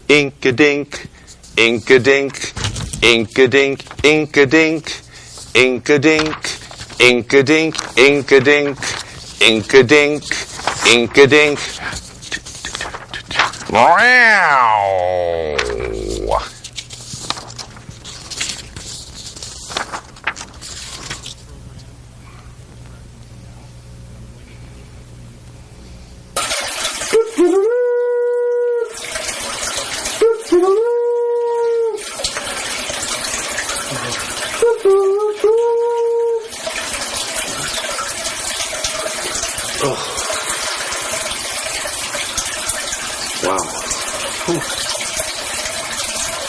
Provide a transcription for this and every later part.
ink-a-dink, ink-a-dink, ink-a-dink, ink-a-dink, ink-a-dink, ink-a-dink, ink-a-dink, ink-a-dink, ink-a-dink. Wow.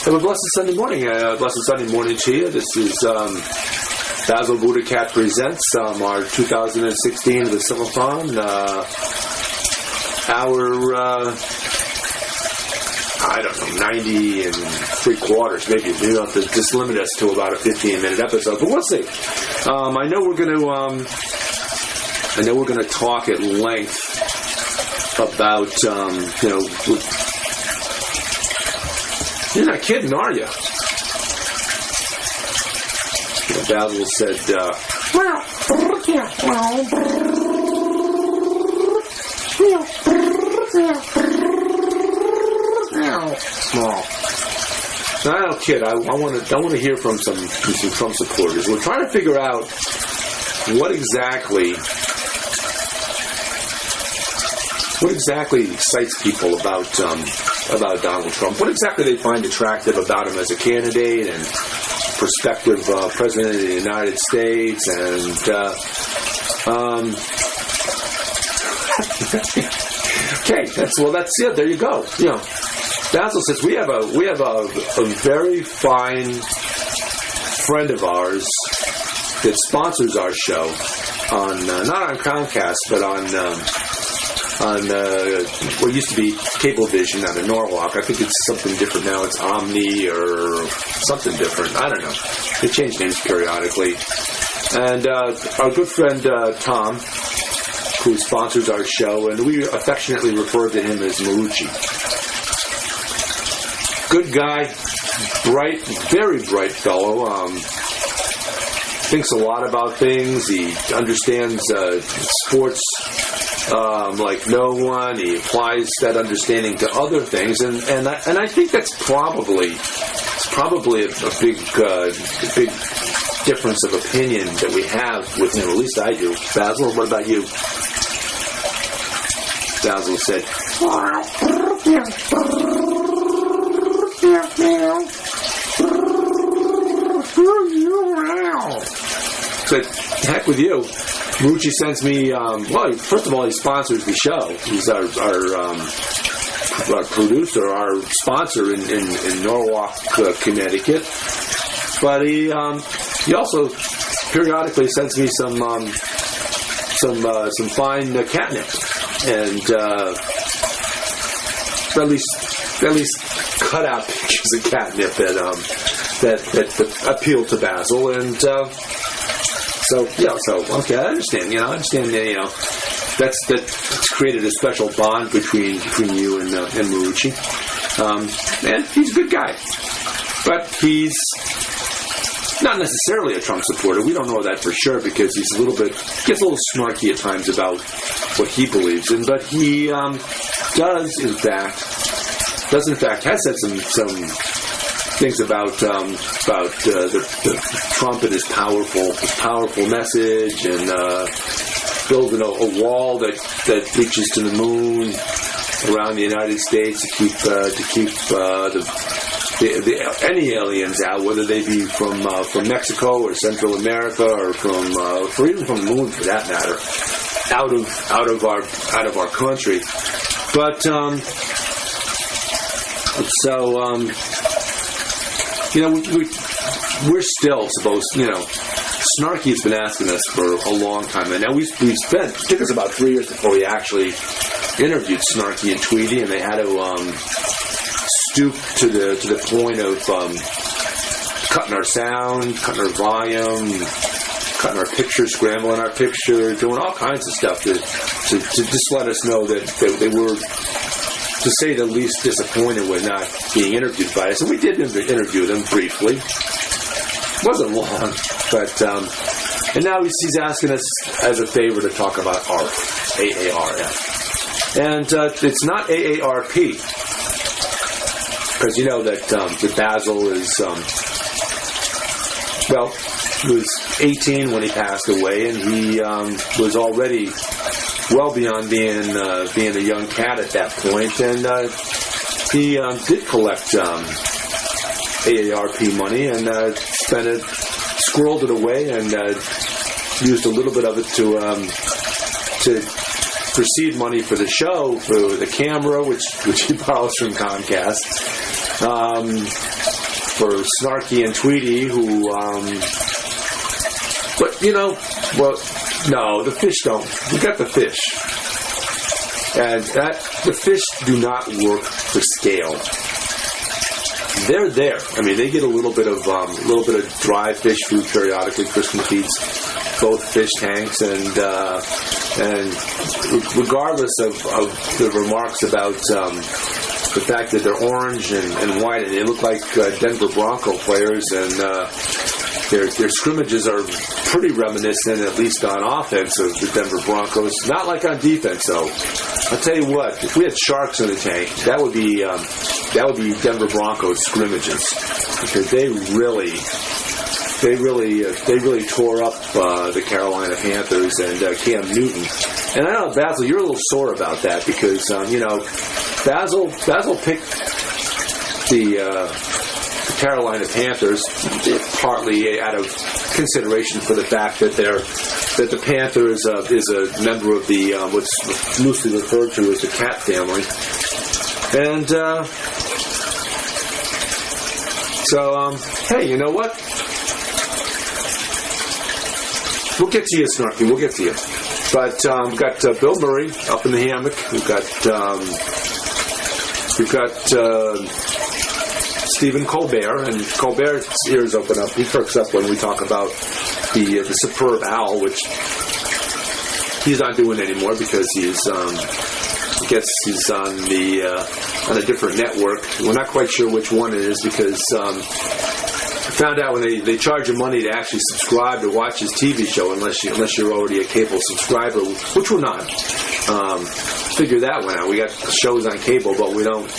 Have a blessed Sunday morning. Blessed Sunday morning to you. This is Basil BuddhaCat presents our 2016 Basil-Athon. I don't know, 90 and 3/4. Maybe we have to just limit us to about a 15-minute episode, but we'll see. I know we're going to talk at length about you're not kidding, are you? Basil said, I don't kid. I want to hear from some Trump supporters. We're trying to figure out what exactly excites people about Donald Trump. What exactly they find attractive about him as a candidate and prospective president of the United States, and okay, that's it. There you go. Basil says we have a very fine friend of ours that sponsors our show on not on Comcast but on what used to be Cablevision out of Norwalk. I think it's something different now. It's Omni or something different. I don't know. They change names periodically. And our good friend Tom, who sponsors our show, and we affectionately refer to him as Marucci. Good guy, bright, very bright fellow. Thinks a lot about things. He understands sports like no one. He applies that understanding to other things, and I think that's probably a big difference of opinion that we have with him. At least I do. Basil, what about you? Basil said, "So heck with you." Marucci sends me, first of all, he sponsors the show. He's our producer, our sponsor in Norwalk, Connecticut. But he also periodically sends me some fine catnip, and at least cut out pictures of catnip that appeal to Basil, and okay, I understand. That's created a special bond between you and Marucci, and he's a good guy, but he's not necessarily a Trump supporter. We don't know that for sure because he's gets a little snarky at times about what he believes in, but he does in fact has said some things about the Trump and his powerful message, and building a wall that reaches to the moon around the United States to keep any aliens out, whether they be from Mexico or Central America or or even from the moon for that matter, out of our country. But we're still supposed, Snarky's been asking us for a long time, and now it took us about 3 years before we actually interviewed Snarky and Tweety, and they had to stoop to the point of cutting our sound, cutting our volume, cutting our picture, scrambling our picture, doing all kinds of stuff to just let us know that they were to say the least, disappointed with not being interviewed by us. And we did interview them briefly. Wasn't long, but and now he's asking us as a favor to talk about ARF, A-A-R-F. And it's not AARP, because you know that Basil is, he was 18 when he passed away, and he was already well beyond being a young cat at that point, and he did collect AARP money and squirreled it away, and used a little bit of it to proceed money for the show, for the camera, which he borrows from Comcast, for Snarky and Tweety, who, but no, the fish don't. We got the fish, and the fish do not work for scale. They're there. I mean, they get a little bit of dry fish food periodically. Kristen feeds both fish tanks, and regardless of the remarks about the fact that they're orange and white, and they look like Denver Bronco players, and their scrimmages are pretty reminiscent, at least on offense, of the Denver Broncos. Not like on defense, though. I'll tell you what, if we had sharks in the tank, that would be Denver Broncos scrimmages, because they really tore up the Carolina Panthers and Cam Newton. And I know, Basil, you're a little sore about that, because Basil picked the Carolina Panthers partly out of consideration for the fact that the Panthers is a member of the what's loosely referred to as the cat family, and so hey, you know what? We'll get to you, Snarky. We'll get to you. But we've got Bill Murray up in the hammock. We've got Stephen Colbert, and Colbert's ears open up. He perks up when we talk about the superb owl, which he's not doing anymore because he's I guess he's on a different network. We're not quite sure which one it is, because found out when they charge you money to actually subscribe to watch his TV show, unless you're already a cable subscriber, which we're not. Figure that one out. We got shows on cable, but we don't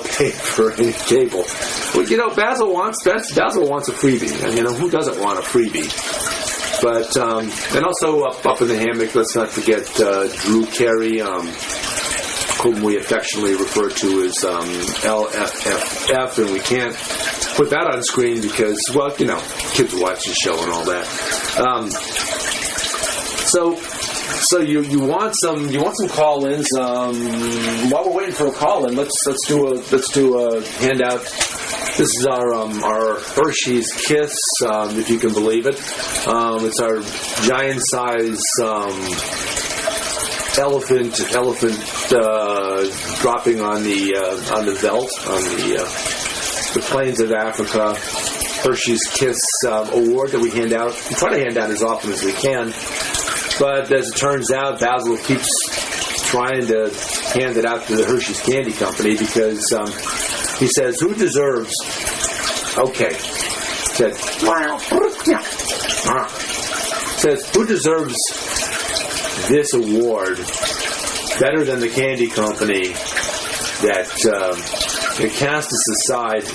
pay for any cable. Well, Basil wants a freebie, and who doesn't want a freebie? But and also up in the hammock, let's not forget Drew Carey, whom we affectionately refer to as LFFF, and we can't put that on screen because, well, kids watch the show and all that. So you want some call-ins. While we're waiting for a call-in, let's do a handout. This is our Hershey's Kiss, if you can believe it. It's our giant-size elephant dropping on the veldt on the plains of Africa. Hershey's Kiss award that we hand out. We try to hand out as often as we can, but as it turns out, Basil keeps trying to hand it out to the Hershey's Candy Company because he says, "Who deserves?" Says, "Who deserves this award better than the candy company that cast us aside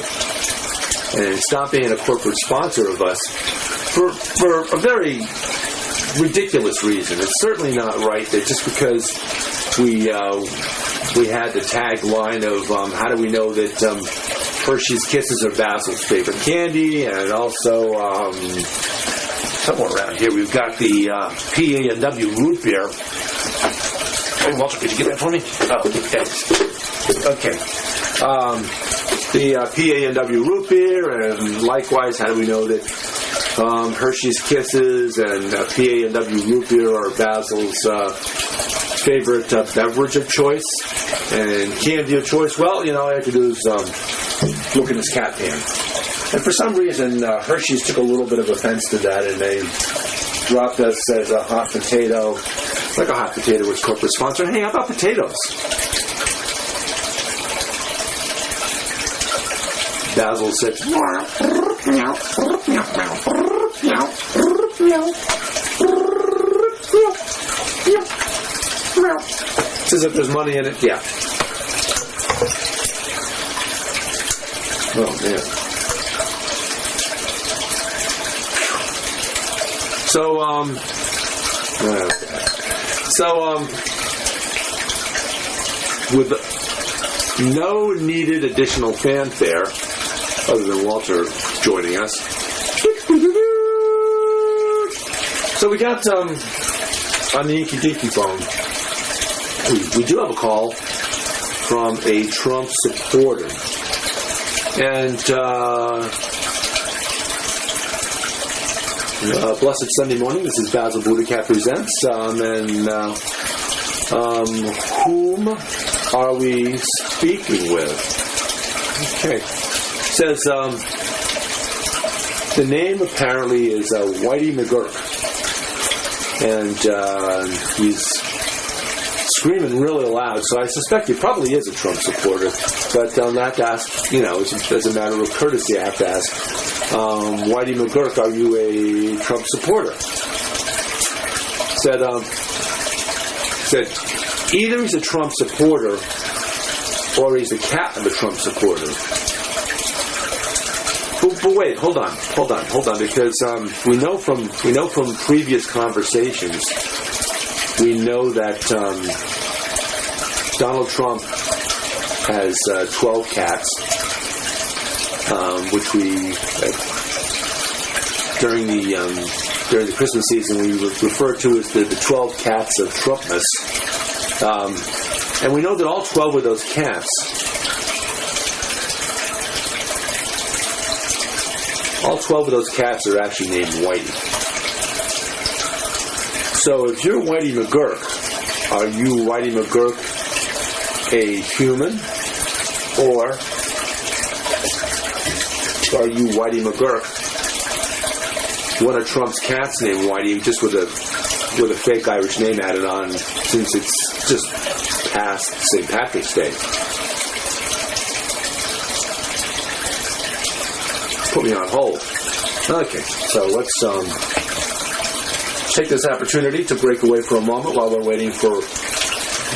and stopped being a corporate sponsor of us for a very ridiculous reason. It's certainly not right that just because we had the tagline of how do we know that Hershey's Kisses are Basil's favorite candy, and also somewhere around here we've got the PA&W root beer. Hey, Walter, could you get that for me? Oh, thanks. Okay. The PA&W root beer, and likewise, how do we know that Hershey's Kisses and PA&W root beer are Basil's favorite beverage of choice and candy of choice? Well, all you have to do is look in his cat pan. And for some reason, Hershey's took a little bit of offense to that, and they dropped us as a hot potato, like a hot potato was corporate sponsor. Hey, how about potatoes? Basil said, says if there's money in it, yeah. Oh, man. With no needed additional fanfare, other than Walter joining us. So we got, on the Inky Dinky phone, we do have a call from a Trump supporter. And, blessed Sunday morning, this is Basil BuddhaCat Presents, whom are we speaking with? Okay. It says, the name apparently is Whitey McGurk. And he's screaming really loud, so I suspect he probably is a Trump supporter. But I'll have to ask, as a matter of courtesy, I have to ask, Whitey McGurk, are you a Trump supporter? Said either he's a Trump supporter or he's the cat of a Trump supporter. But wait, hold on, because we know from previous conversations, we know that Donald Trump has 12 cats, which we during the Christmas season we refer to as the 12 cats of Trumpmas, and we know that all 12 of those cats. All 12 of those cats are actually named Whitey. So if you're Whitey McGurk, are you Whitey McGurk a human, or are you Whitey McGurk, one of Trump's cats named Whitey, just with a fake Irish name added on, since it's just past St. Patrick's Day? Put me on hold. Okay, so let's take this opportunity to break away for a moment while we're waiting for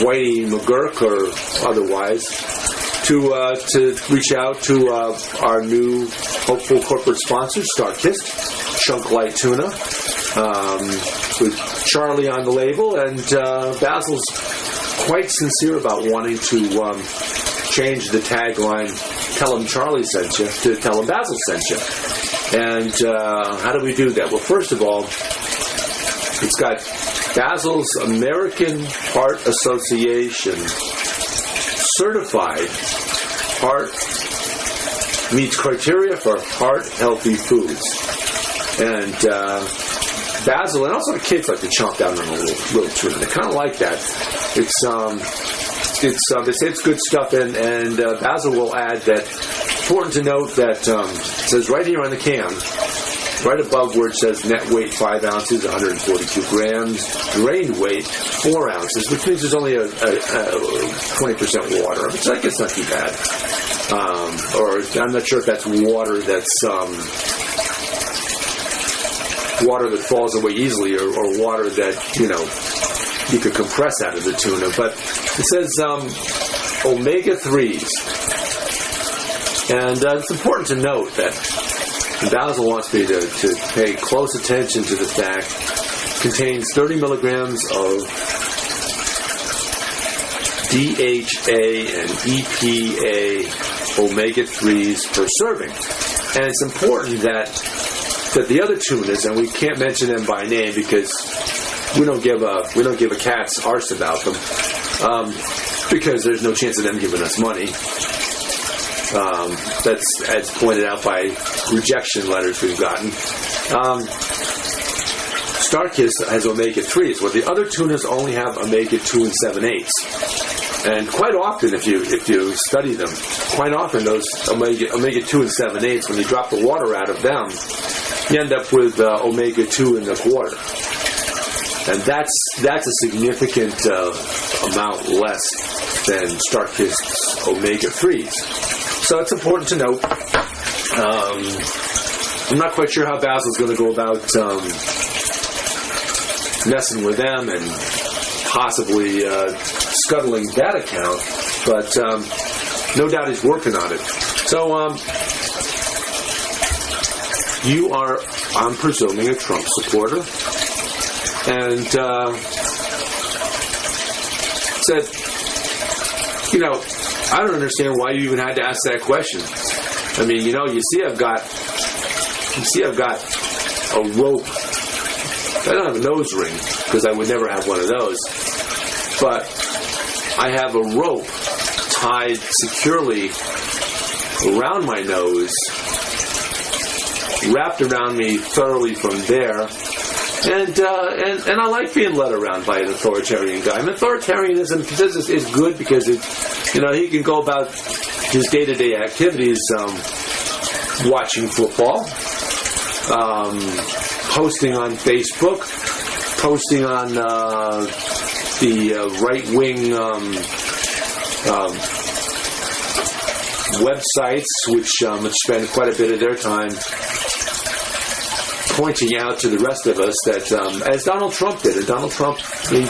Whitey McGurk or otherwise to reach out to our new hopeful corporate sponsor, StarKist, Chunk Light Tuna, with Charlie on the label, and Basil's quite sincere about wanting to change the tagline, "Tell him Charlie sent you," to "Tell him Basil sent you." And how do we do that? Well, first of all, it's got Basil's American Heart Association certified heart, meets criteria for heart-healthy foods. And Basil, and also the kids like to chomp down on a little tuna. They kind of like that. They say it's good stuff, and Basil will add that. Important to note that it says right here on the can, right above where it says net weight 5 ounces, 142 grams, drained weight 4 ounces, which means there's only a 20% water, which I guess not too bad. Or I'm not sure if that's water that's water that falls away easily, or water that you could compress out of the tuna. But it says omega-3s. And it's important to note that Basil wants me to pay close attention to the fact it contains 30 milligrams of DHA and EPA omega-3s per serving. And it's important that the other tunas, and we can't mention them by name because we don't give a cat's arse about them, because there's no chance of them giving us money. That's as pointed out by rejection letters we've gotten. StarKist has omega-3s, where the other tunas only have omega-2 and 7/8. And quite often, if you study them, quite often those omega-2 and 7/8, when you drop the water out of them, you end up with omega-2 in the water. And that's a significant amount less than StarKist's omega-3s. So it's important to note. I'm not quite sure how Basil's going to go about messing with them and possibly scuttling that account, but no doubt he's working on it. So you are, I'm presuming, a Trump supporter, and said, I don't understand why you even had to ask that question. I mean, you see I've got a rope. I don't have a nose ring, because I would never have one of those. But I have a rope tied securely around my nose, wrapped around me thoroughly from there. And I like being led around by an authoritarian guy. And authoritarianism is good because he can go about his day-to-day activities, watching football, posting on Facebook, posting on the right-wing websites, which spend quite a bit of their time pointing out to the rest of us that, as Donald Trump did, and Donald Trump, he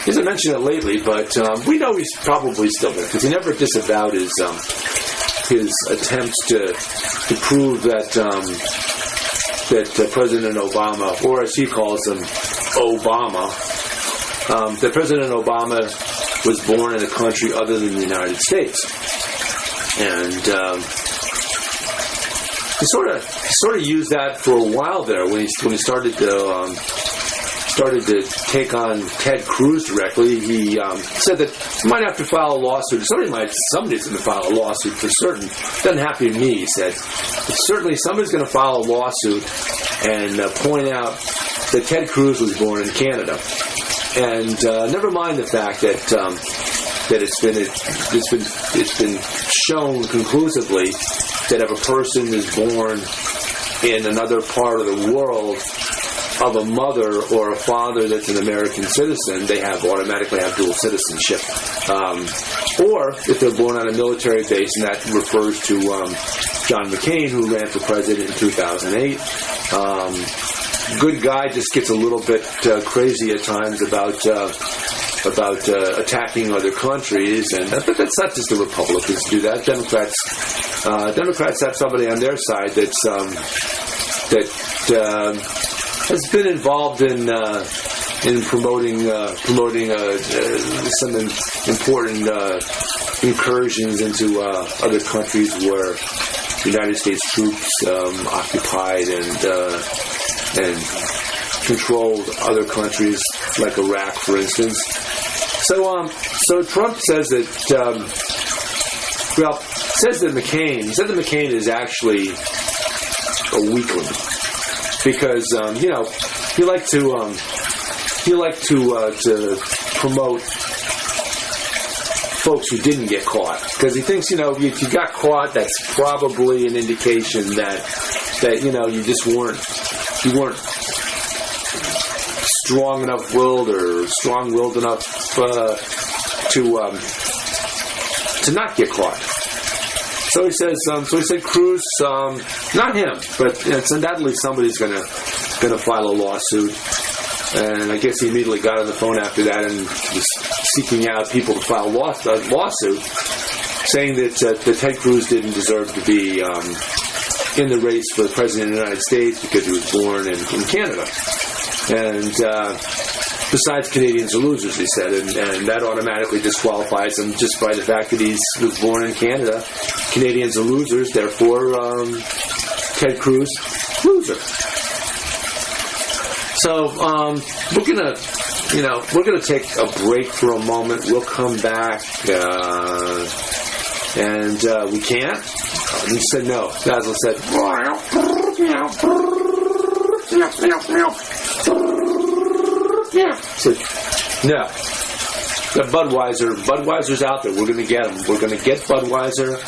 hasn't mentioned it lately, but we know he's probably still there, because he never disavowed his attempts to prove that President Obama, or as he calls him, Obama, that President Obama was born in a country other than the United States. And he sort of used that for a while there when he started to take on Ted Cruz directly. He said that he might have to file a lawsuit. Somebody's going to file a lawsuit for certain. Doesn't have to be me, he said. But certainly somebody's going to file a lawsuit and point out that Ted Cruz was born in Canada. And never mind the fact that it's been shown conclusively that if a person is born in another part of the world of a mother or a father that's an American citizen, they automatically have dual citizenship. Or if they're born on a military base, and that refers to John McCain, who ran for president in 2008. Good guy, just gets a little bit crazy at times about attacking other countries, but that's not just the Republicans do that. Democrats have somebody on their side that has been involved in promoting some important incursions into other countries where United States troops occupied and controlled other countries like Iraq, for instance. So Trump says that McCain is actually a weakling because he liked to promote folks who didn't get caught, because he thinks if you got caught, that's probably an indication that you just weren't strong enough willed or strong-willed enough to not get caught. So he said Cruz, not him, but it's undoubtedly somebody's gonna file a lawsuit. And I guess he immediately got on the phone after that and was seeking out people to file a lawsuit, saying that Ted Cruz didn't deserve to be in the race for the president of the United States because he was born in Canada. And besides, Canadians are losers, he said, and that automatically disqualifies him just by the fact that he was born in Canada. Canadians are losers, therefore Ted Cruz, loser. So we're gonna take a break for a moment. We'll come back, and we can't. He said no. Basil said, no. Got Budweiser's out there. We're going to get them. We're going to get Budweiser.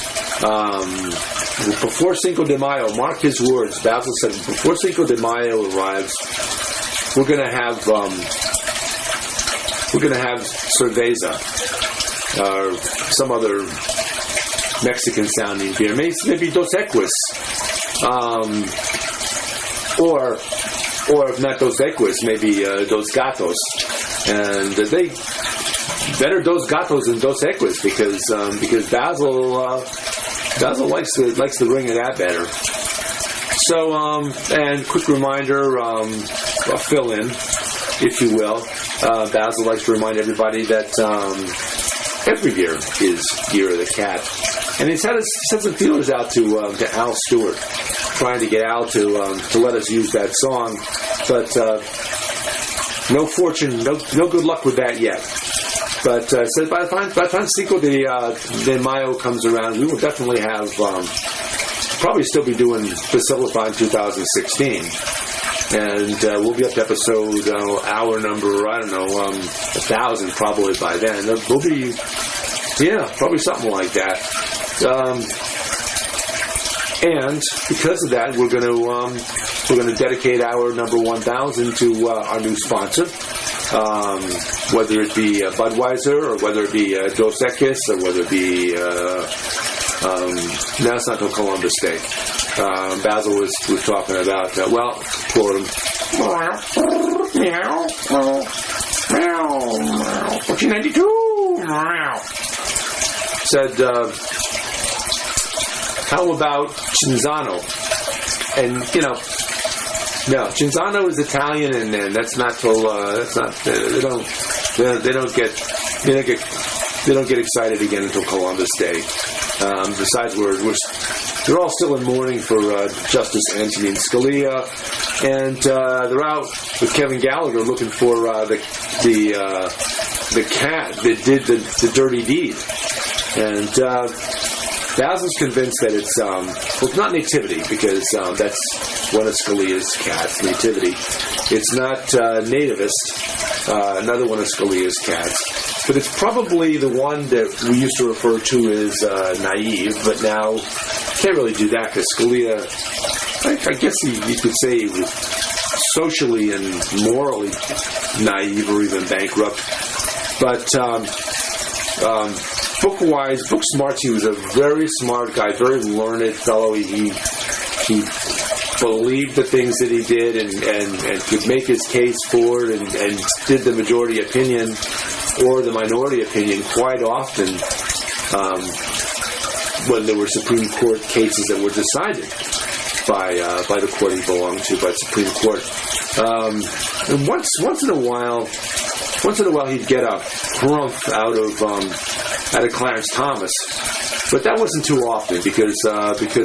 Before Cinco de Mayo, mark his words. Basil said, before Cinco de Mayo arrives, we're going to have cerveza or some other Mexican-sounding beer. Maybe Dos Equis. Or if not Dos Equis, maybe Dos Gatos. And they better Dos Gatos than Dos Equis because Basil likes the ring of that better. So, and quick reminder, a fill-in, if you will. Basil likes to remind everybody that every year is Year of the Cat. And he's sent some feelers out to Al Stewart, trying to get Al to let us use that song. But no fortune, no good luck with that yet. But so by the time Cinco de Mayo comes around, we will definitely have, probably still be doing Basil-Athon 2016. And we'll be up to episode, hour number, 1,000 probably by then. We'll be, probably something like that. And because of that, we're going to dedicate our number 1,000 to our new sponsor, whether it be Budweiser or whether it be Dos Equis or whether it be no, it's not till Columbus Day. Basil was talking about quote him. 1492. Said, how about Cinzano? And no, Cinzano is Italian, and that's not till they don't get excited again until Columbus Day. Besides, they're all still in mourning for Justice Antonin Scalia, and they're out with Kevin Gallagher looking for the cat that did the dirty deed. And Basil's convinced that it's not Nativity, because that's one of Scalia's cats, Nativity. It's not Nativist, another one of Scalia's cats. But it's probably the one that we used to refer to as naive, but now can't really do that because Scalia, I guess you could say, was socially and morally naive or even bankrupt. But book smarts, he was a very smart guy, very learned fellow. He believed the things that he did and could make his case for it and did the majority opinion or the minority opinion quite often when there were Supreme Court cases that were decided by the court he belonged to, by the Supreme Court. And once in a while he'd get a Drumpf out of Clarence Thomas. But that wasn't too often because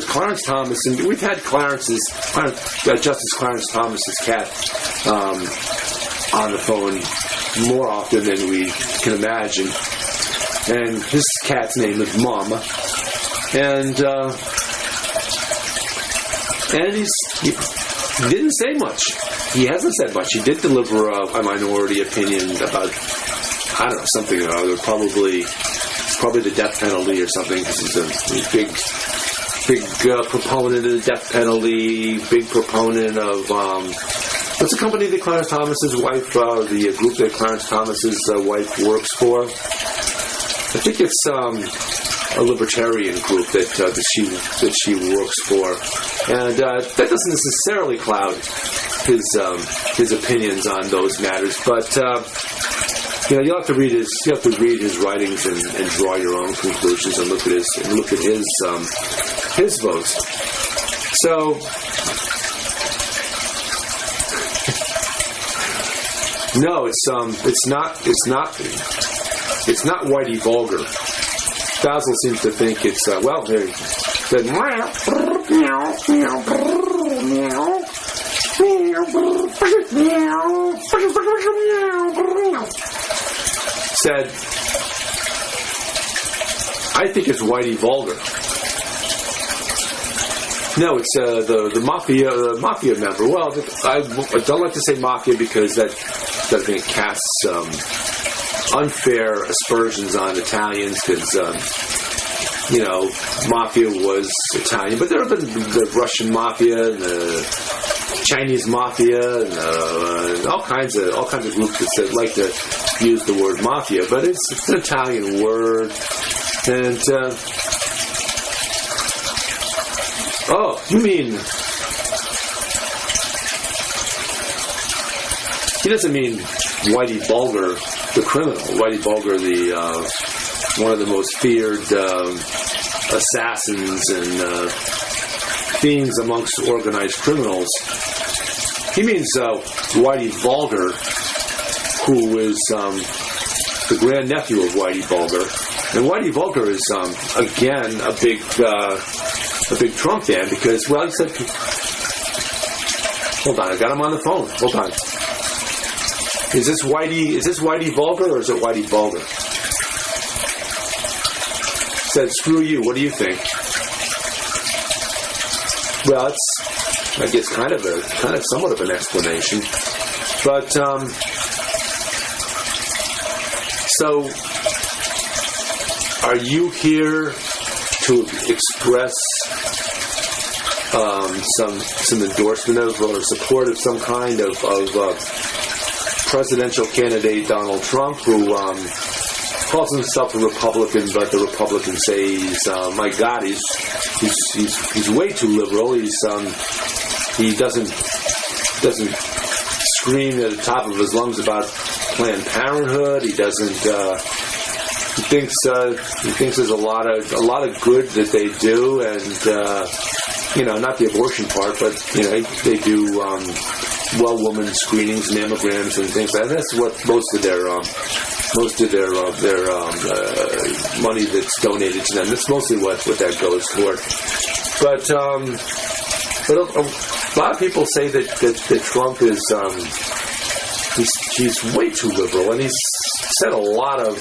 Clarence Thomas, and we've had Justice Clarence Thomas's cat on the phone more often than we can imagine. And his cat's name is Mama. And he didn't say much. He hasn't said much. He did deliver a minority opinion about, I don't know, something or other, probably the death penalty or something, because he's a big proponent of the death penalty, big proponent of, what's the company that Clarence Thomas's wife, the group that Clarence Thomas's wife works for? I think it's a libertarian group that she works for, and that doesn't necessarily cloud his opinions on those matters, but you'll have to read his writings and draw your own conclusions and look at his votes. So no, it's not Whitey vulgar. Basil seems to think it's said, I think it's Whitey vulgar. No, it's the mafia member. Well, I don't like to say mafia because that I think casts unfair aspersions on Italians because mafia was Italian, but there have been the Russian mafia and the Chinese mafia and all kinds of groups that like to use the word mafia, but it's an Italian word, and Oh, you mean... He doesn't mean Whitey Bulger, the criminal. Whitey Bulger, one of the most feared assassins and fiends amongst organized criminals. He means Whitey Bulger, who is the grandnephew of Whitey Bulger. And Whitey Bulger is, again, a big Trump fan because, well, he said... Hold on, I got him on the phone. Hold on. Is this Whitey Bulger or is it Whitey Bulger? Said, screw you, what do you think? Well, it's, I guess, kind of somewhat of an explanation. But, so, are you here to express some endorsement of or support of some kind of presidential candidate Donald Trump, who calls himself a Republican, but the Republicans say my God, he's way too liberal. He doesn't scream at the top of his lungs about Planned Parenthood. He doesn't. He thinks there's a lot of good that they do, and not the abortion part, but they do well woman screenings, mammograms, and things like that. That's what most of their money that's donated to them. That's mostly what that goes for. But a lot of people say that Trump is he's way too liberal, and he's said a lot of.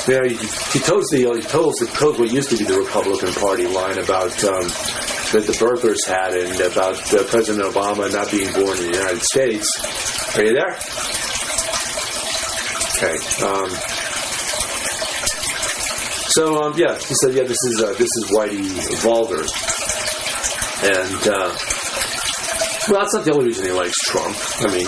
He told what used to be the Republican Party line about that the birthers had and about President Obama not being born in the United States. Are you there? Okay. He said, this is Whitey Bulger, and well, that's not the only reason he likes Trump. I mean,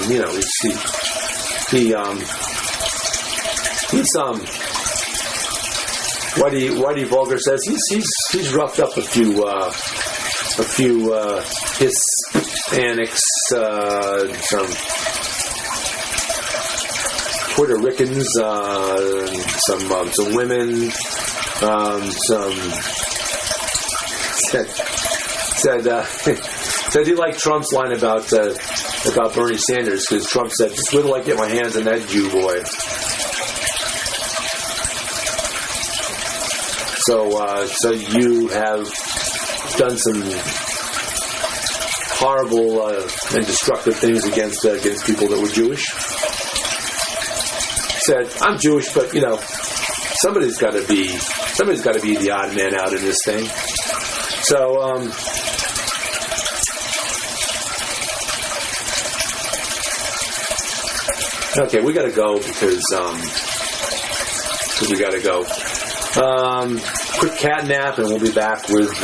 Whitey Bulger says he's roughed up a few Hispanics, some Puerto Ricans, some women, said he liked Trump's line about Bernie Sanders because Trump said, "Just wait till I get my hands on that Jew boy." So you have done some horrible and destructive things against people that were Jewish. Said, I'm Jewish, but somebody's got to be the odd man out in this thing. So okay, we got to go because we got to go. Quick cat nap, and we'll be back with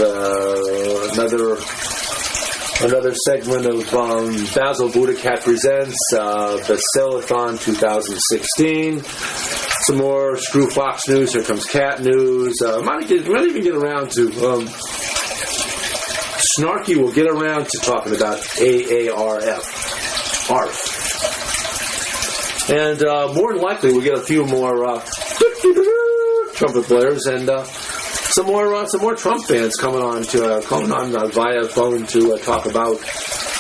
another segment of Basil BuddhaCat Presents Basil-Athon 2016. Some more Screw Fox news. Here comes cat news. Might even get around to Snarky. Will get around to talking about AARF. ARF. And more than likely, we'll get a few more trumpet players and some more Trump fans coming on via phone to talk about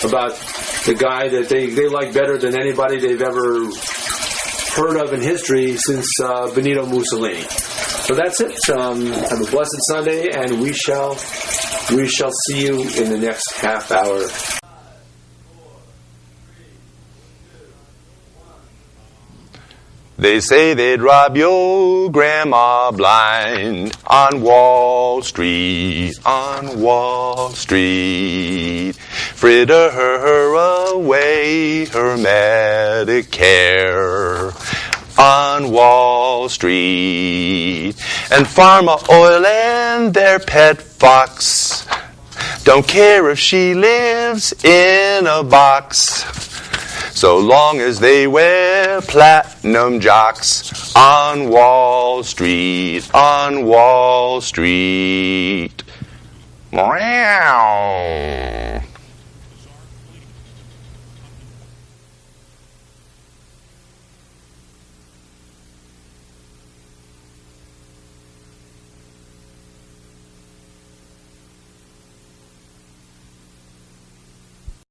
the guy that they like better than anybody they've ever heard of in history since Benito Mussolini. So that's it. Have a blessed Sunday, and we shall see you in the next half hour. They say they'd rob your grandma blind on Wall Street, fritter her away her Medicare on Wall Street. And Pharma Oil and their pet fox don't care if she lives in a box, so long as they wear platinum jocks on Wall Street, Meow.